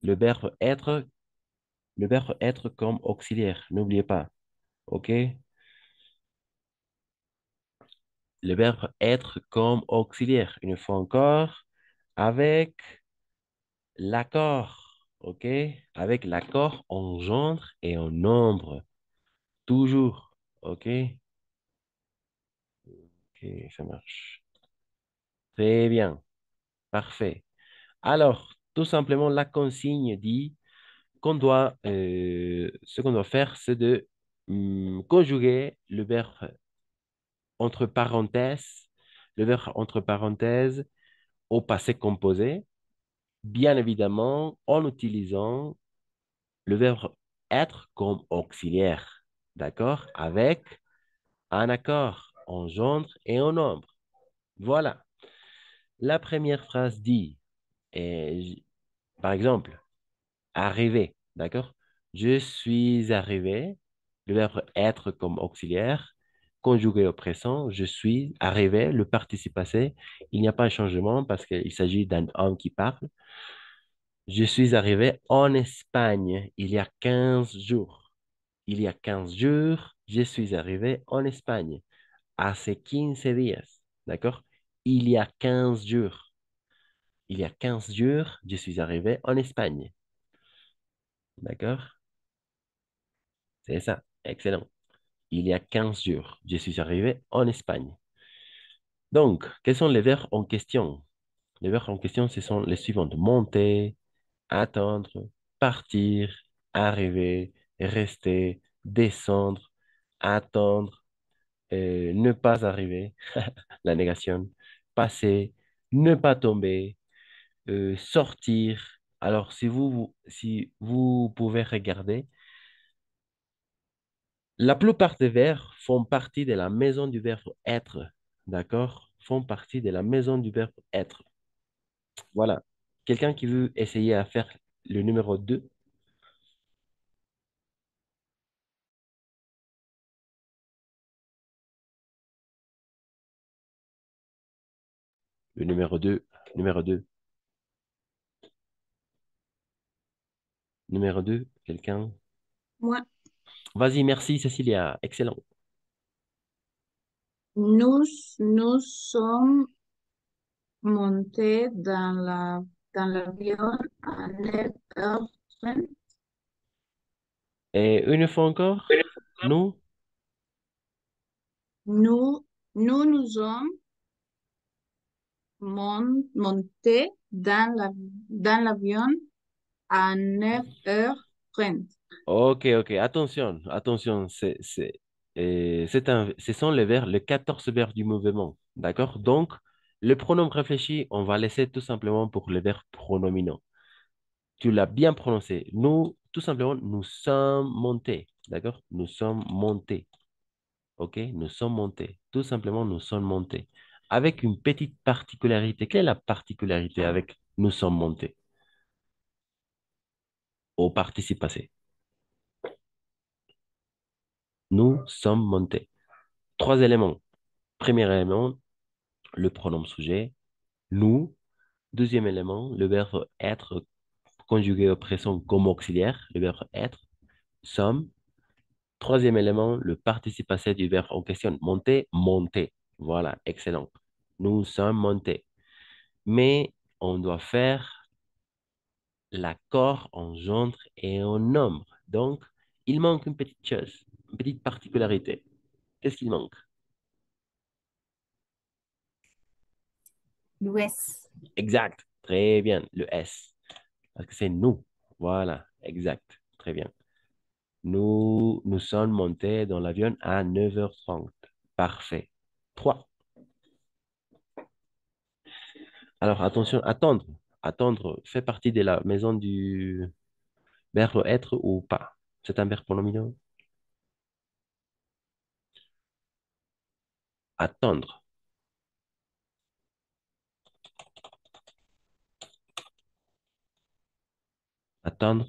Le verbe être, le verbe être comme auxiliaire. N'oubliez pas. OK? Le verbe être comme auxiliaire. Une fois encore, avec l'accord. OK? Avec l'accord, on gendre et on nombre. Toujours. OK? OK, ça marche. Très bien. Parfait. Alors, tout simplement, la consigne dit ce qu'on doit faire, c'est de conjuguer le verbe entre parenthèses, le verbe entre parenthèses au passé composé, bien évidemment en utilisant le verbe être comme auxiliaire, d'accord? Avec un accord en gendre et en nombre. Voilà. La première phrase dit, et, par exemple, arriver, d'accord? Je suis arrivé, le verbe être comme auxiliaire, conjugué au présent, je suis arrivé, le participe passé, il n'y a pas un changement parce qu'il s'agit d'un homme qui parle. Je suis arrivé en Espagne il y a 15 jours. Il y a 15 jours, je suis arrivé en Espagne. Hace 15 días, d'accord? Il y a 15 jours. Il y a 15 jours, je suis arrivé en Espagne. D'accord? C'est ça. Excellent. Il y a 15 jours, je suis arrivé en Espagne. Donc, quels sont les verbes en question? Les verbes en question, ce sont les suivants. Monter, attendre, partir, arriver, rester, descendre, attendre, ne pas arriver, la négation, passer, ne pas tomber, sortir. Alors, si vous pouvez regarder, la plupart des verbes font partie de la maison du verbe être, d'accord? Font partie de la maison du verbe être. Voilà. Quelqu'un qui veut essayer à faire le numéro 2. Le numéro 2. Numéro 2. Numéro 2. Quelqu'un? Moi, Vas-y, merci Cécilia. Excellent. nous, nous sommes montés dans l'avion à 9h30. Et une fois encore, nous. Nous, nous sommes montés dans l'avion à 9h30. Ok, ok. Attention, attention. Ce sont les verbes, les 14 verbes du mouvement. D'accord? Donc, le pronom réfléchi, on va laisser tout simplement pour les verbes pronominaux. Tu l'as bien prononcé. Nous, tout simplement, nous sommes montés. D'accord? Nous sommes montés. OK? Nous sommes montés. Tout simplement, nous sommes montés. Avec une petite particularité. Quelle est la particularité avec nous sommes montés au participe passé? Nous sommes montés. Trois éléments. Premier élément, le pronom sujet. Nous. Deuxième élément, le verbe être conjugué au présent comme auxiliaire. Le verbe être. Sommes. Troisième élément, le participe passé du verbe en question. Monter, monter. Voilà, excellent. Nous sommes montés. Mais on doit faire l'accord en gendre et en nombre. Donc, il manque une petite chose, une petite particularité. Qu'est-ce qu'il manque? L'Ouest. Exact. Très bien, le S. Parce que c'est nous. Voilà, exact. Très bien. Nous sommes montés dans l'avion à 9h30. Parfait. 3. Alors, attention, attendre. Attendre fait partie de la maison du verbe être ou pas. C'est un verbe pronominal. Attendre. Attendre.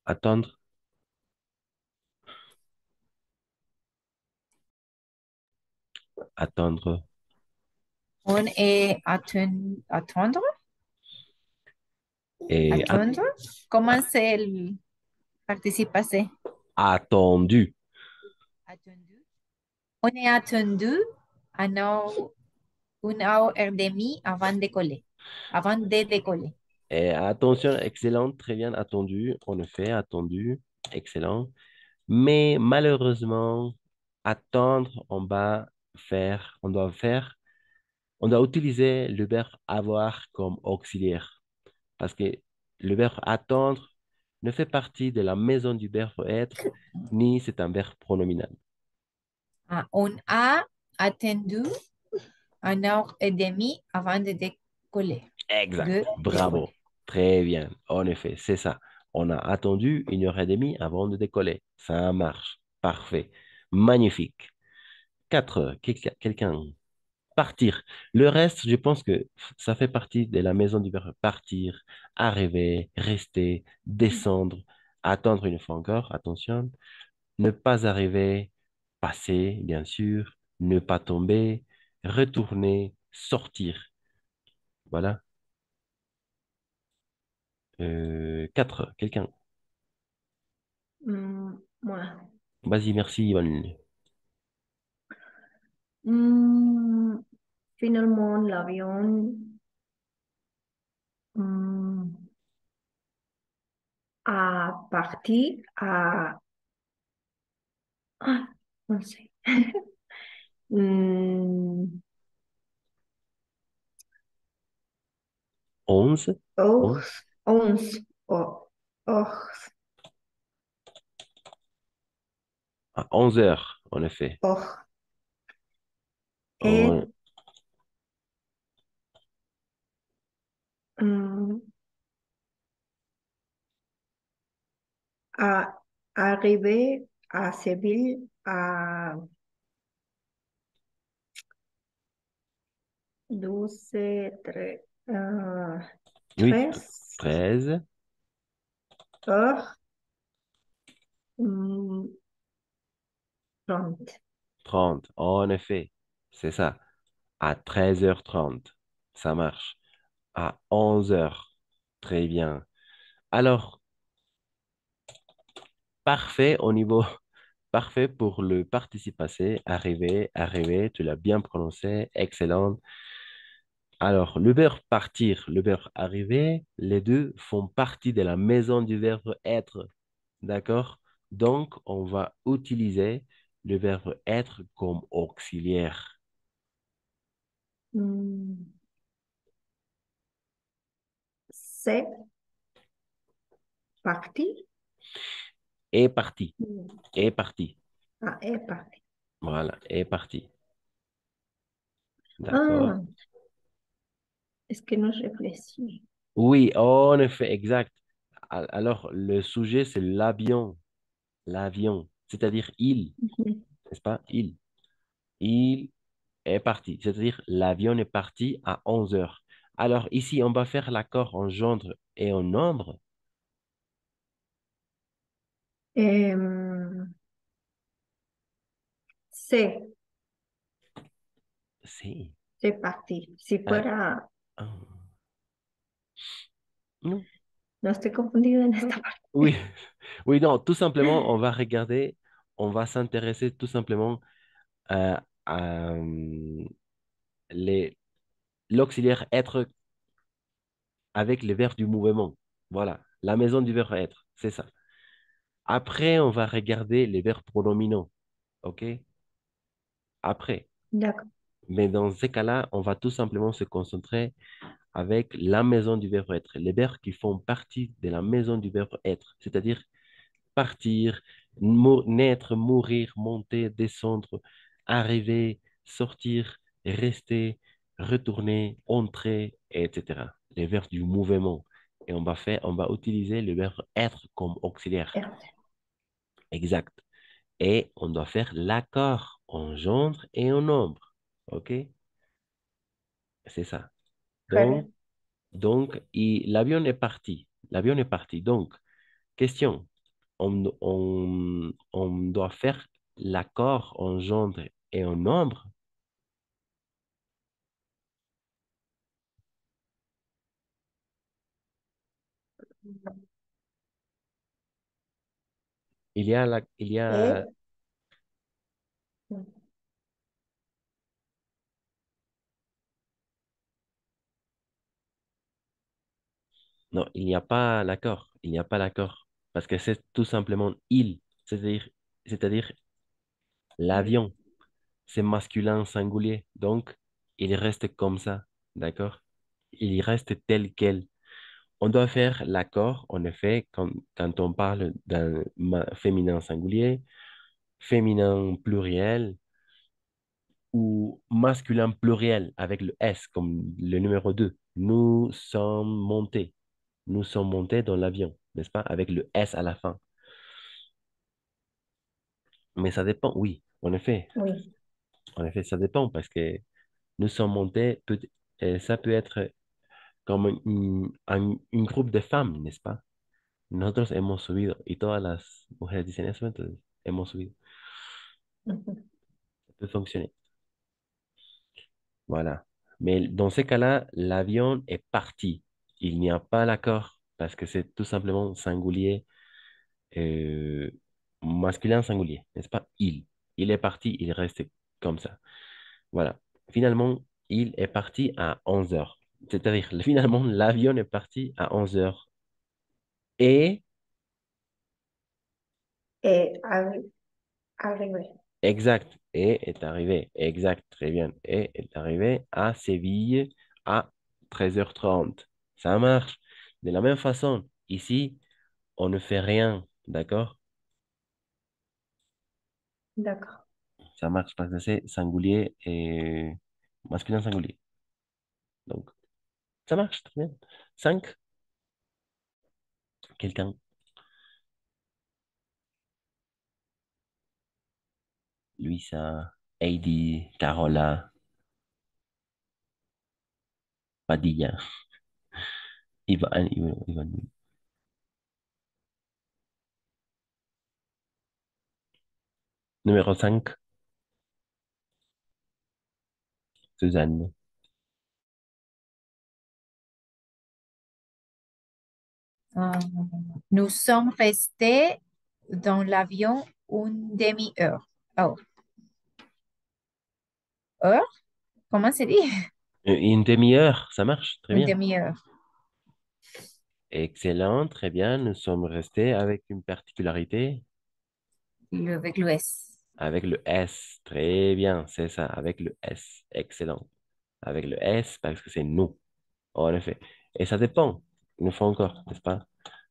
Attendre. Attendre. On est attendre, Et attendre. Comment c'est le participe passé? attendu. Attendu. On est attendu à une heure et demie avant de décoller. Avant de décoller. Et attention, excellent, très bien, attendu. En effet, attendu, excellent. Mais malheureusement, attendre, on doit utiliser le verbe avoir comme auxiliaire. Parce que le verbe attendre ne fait partie de la maison du verbe être, ni c'est un verbe pronominal. Ah, on a attendu une heure et demie avant de décoller. Exact, De bravo, décoller. très bien. En effet, c'est ça. On a attendu 1 heure et demie avant de décoller. Ça marche, parfait, magnifique. 4 heures, quelqu'un. Partir. Le reste, je pense que ça fait partie de la maison du verbe partir, arriver, rester, descendre, attendre une fois encore, attention, ne pas arriver, passer, bien sûr, ne pas tomber, retourner, sortir. Voilà. 4, quelqu'un. Moi. Vas-y, merci, Yvonne. Hmm, Finalement, l'avion hmm, a parti à... Ah, non sé. Hmm, 11, oh, 11, 11. Oh, oh, à 11 heures, en effet. oh. Et On- hmm, a arrivé à Séville à 12, oui, 13 13, heures hmm, 30. 30, en effet, c'est ça. À 13h30, ça marche. À 11 heures, très bien. Alors, parfait au niveau, parfait pour le participe passé, arriver, arriver, tu l'as bien prononcé, excellent. Alors, le verbe partir, le verbe arriver, les deux font partie de la maison du verbe être, d'accord? Donc, on va utiliser le verbe être comme auxiliaire. Hmm, C'est parti. Est parti, Hmm. est parti. Ah, est parti. Voilà, est parti. D'accord? Ah, est-ce que nous réfléchissons? Oui, en effet, exact. Alors, le sujet, c'est l'avion, c'est-à-dire il, Mhm. n'est-ce pas? Il est parti, c'est-à-dire l'avion est parti à 11 heures. Alors, ici, on va faire l'accord en gendre et en nombre. Em, c'est, C'est. c'est parti. Si euh, fuera, ah, non. no estoy confundida en esta Oui, parte. oui, non, tout simplement, on va regarder, on va s'intéresser tout simplement à les, l'auxiliaire être avec les verbes du mouvement. Voilà, la maison du verbe être, c'est ça. Après, on va regarder les verbes pronominaux, OK? Après. D'accord. Mais dans ces cas-là, on va tout simplement se concentrer avec la maison du verbe être, les verbes qui font partie de la maison du verbe être, c'est-à-dire partir, naître, mourir, monter, descendre, arriver, sortir, rester, retourner, entrer, etc. Les verbes du mouvement. Et on va utiliser le verbe être comme auxiliaire. Este. Exact. Et on doit faire l'accord en gendre et en nombre. OK? C'est ça. Donc, Pero, l'avion est parti. L'avion est parti. Donc, question. On doit faire l'accord en gendre et en nombre. Il y a, Et, non, il n'y a pas l'accord. Il n'y a pas l'accord. Parce que c'est tout simplement il. C'est-à-dire l'avion. C'est masculin singulier. Donc, il reste comme ça. D'accord? Il reste tel quel. On doit faire l'accord, en effet, quand on parle d'un féminin singulier, féminin pluriel ou masculin pluriel avec le S comme le numéro 2. Nous sommes montés. Nous sommes montés dans l'avion, n'est-ce pas? Avec le S à la fin. Mais ça dépend, oui, oui. en effet, ça dépend parce que nous sommes montés, ça peut être como un grupo de femmes, ¿n'est-ce pas? Nosotros hemos subido y todas las mujeres dicen eso, entonces hemos subido. Ujú. Ça peut fonctionner. Voilà. Mais dans ces cas-là, l'avion est parti. Il n'y a pas l'accord parce que c'est tout simplement singulier, euh, masculin singulier, n'est-ce pas? Il. Il est parti, il reste comme ça. Voilà. Finalement, il est parti à 11 heures. C'est-à-dire, finalement, l'avion est parti à 11 heures. Et Et arrivé. exact. Et est arrivé. Exact. Très bien. Et est arrivé à Séville à 13h30. Ça marche. De la même façon, ici, on ne fait rien. D'accord? D'accord. Ça marche parce que c'est singulier et masculin singulier. Donc, ça marche. Très bien. 5. Quelqu'un. Luisa, Heidi, Carola, Padilla, Ivan. Numéro 5, Suzanne. Euh, nous sommes restés dans l'avion une demi-heure. Oh, heure? Comment c'est dit? Une demi-heure, ça marche, très Une bien. demi-heure. Excellent, très bien. Nous sommes restés avec une particularité, Avec l'Ouest. avec le S. Très bien, c'est ça, avec le S. Excellent. Avec le S, parce que c'est nous, en effet. Et ça dépend, une fois encore, n'est-ce pas?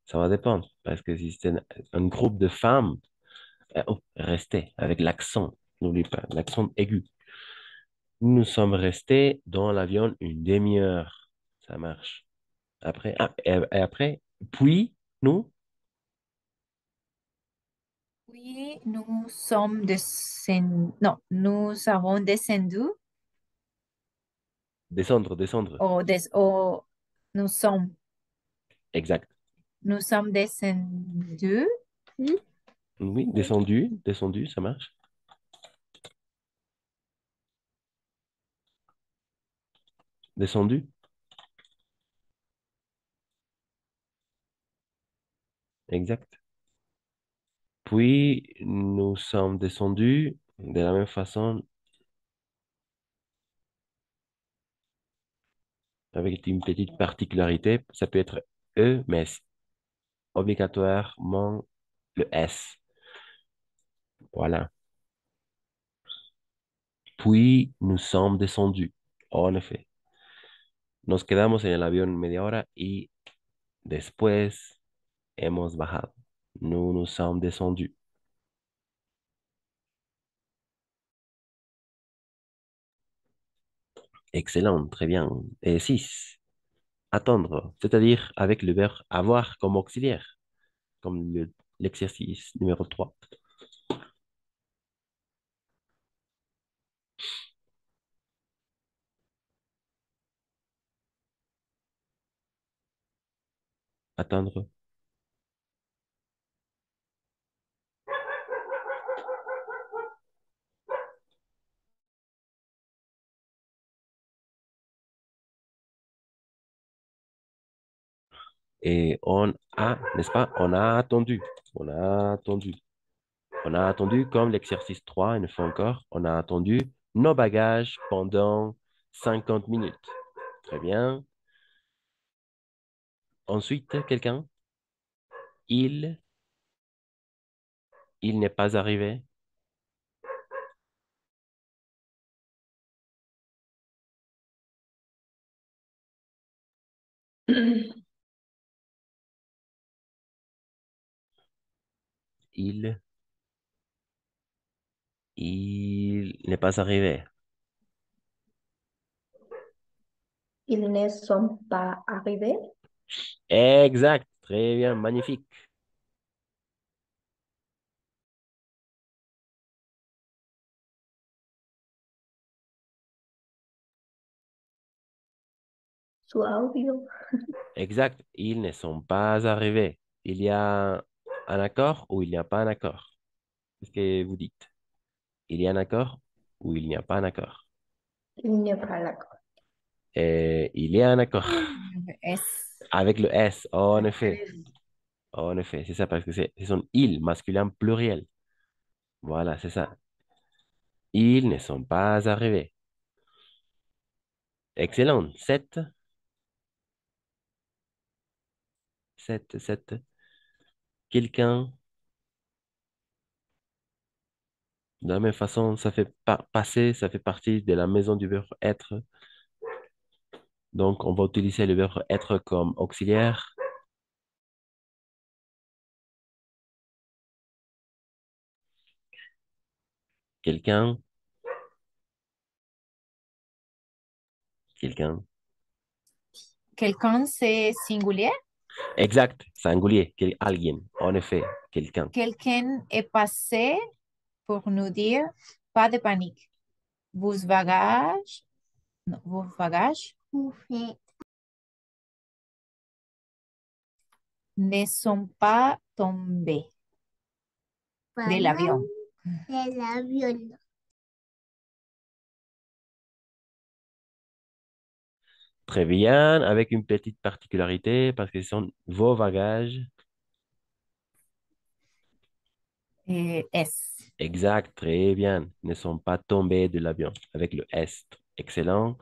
Ça va dépendre, parce que si c'est un groupe de femmes, restez avec l'accent, n'oublie pas, l'accent aigu. Nous sommes restés dans l'avion une demi-heure. Ça marche. Après, et après, puis, nous, Oui, nous sommes descendus. Non, nous avons descendu. descendre. Ou nous sommes, Exact. nous sommes descendus. Oui, descendu, ça marche. Descendu, exact. Puis, nous sommes descendus de la même façon avec une petite particularité. Ça peut être E, mais obligatoirement le S. Voilà. Puis, nous sommes descendus. En effet. Nos quedamos en el avión media hora y después hemos bajado. Nous nous sommes descendus. Excellent, très bien. Et 6, attendre, c'est-à-dire avec le verbe avoir comme auxiliaire, comme l'exercice numéro 3. Attendre. Et on a, n'est-ce pas? On a attendu. On a attendu. On a attendu, comme l'exercice 3 une fois encore, on a attendu nos bagages pendant 50 minutes. Très bien. Ensuite, quelqu'un? Il, il n'est pas arrivé. Il, il n'est pas arrivé. Ils ne sont pas arrivés. Exact. Très bien. Magnifique. Su audio. Exact. Ils ne sont pas arrivés. Il y a un accord ou il n'y a pas un accord? Qu'est-ce que vous dites? Il y a un accord ou il n'y a pas un accord? Il n'est pas là. Et il y a un accord S. avec le S, en effet. En effet, c'est ça, parce que c'est son il, masculin pluriel. Voilà, c'est ça. Ils ne sont pas arrivés. Excellent. 7, 7, 7. Quelqu'un, de la même façon, ça fait passer, ça fait partie de la maison du verbe être. Donc, on va utiliser le verbe être comme auxiliaire. Quelqu'un, quelqu'un. Quelqu'un, c'est singulier. Exact, singulier, alguien, en effet, quelqu'un. Quelqu'un est passé pour nous dire pas de panique. Vos bagages, non, vos bagages ne sont pas tombés de l'avion. El avión. Très bien, avec une petite particularité, parce que ce sont vos bagages. S. Exact, très bien. Ne sont pas tombés de l'avion avec le est. Excellent.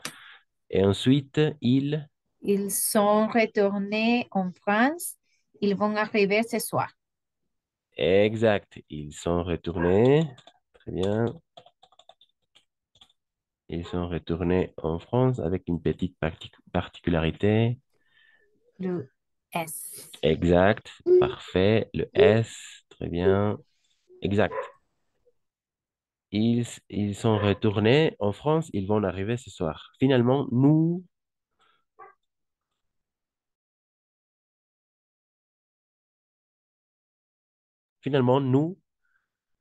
Et ensuite, Ils sont retournés en France. Ils vont arriver ce soir. exact, ils sont retournés. Très bien. Ils sont retournés en France avec une petite particularité. Le S. Exact, parfait. Le S, très bien. Exact. Ils sont retournés en France. Ils vont arriver ce soir. Finalement, nous,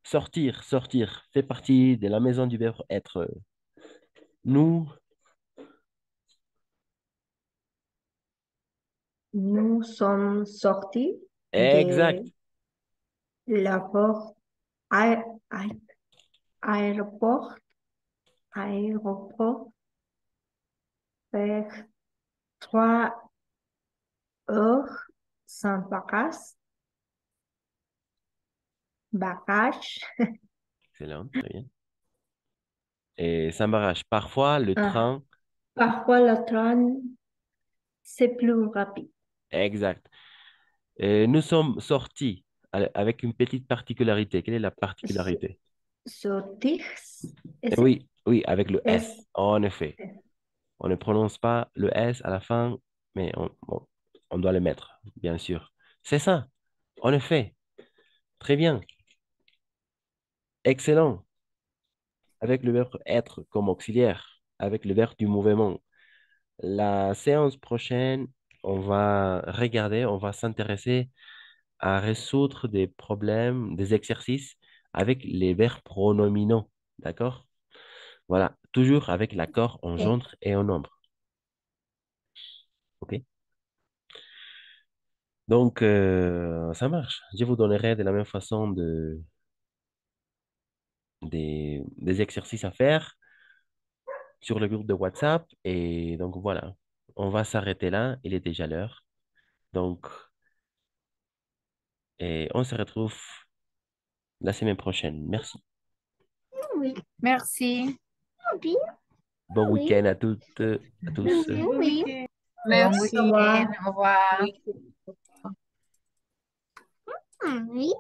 sortir, sortir, fait partie de la maison du verbe être. Nous, Nous sommes sortis exact, de l'aéroport, aé- aé- aéroport, aéroport vers 3 heures sans bagages. excellent, très bien. Et ça m'arrache. Parfois, le Ah, train, parfois le train, c'est plus rapide. exact. Et nous sommes sortis avec une petite particularité. Quelle est la S- particularité? Sortir, Eh c'est oui, oui, avec le S. S, en effet. On ne prononce pas le S à la fin, mais bon, on doit le mettre, bien sûr. C'est ça, en effet. Très bien, excellent. Avec le verbe être comme auxiliaire, avec le verbe du mouvement. La séance prochaine, on va regarder, on va s'intéresser à résoudre des problèmes, des exercices avec les verbes pronominaux. D'accord? Voilà, toujours avec l'accord en Ok. gendre et en nombre. OK? Donc, ça marche. Je vous donnerai de la même façon des exercices à faire sur le groupe de WhatsApp. Et donc, voilà, on va s'arrêter là. Il est déjà l'heure. Donc, et on se retrouve la semaine prochaine. Merci. Oui. Merci. Oui. Bon Oui. week-end à toutes, à tous. Oui. Bon Merci. week-end. Au revoir. Oui.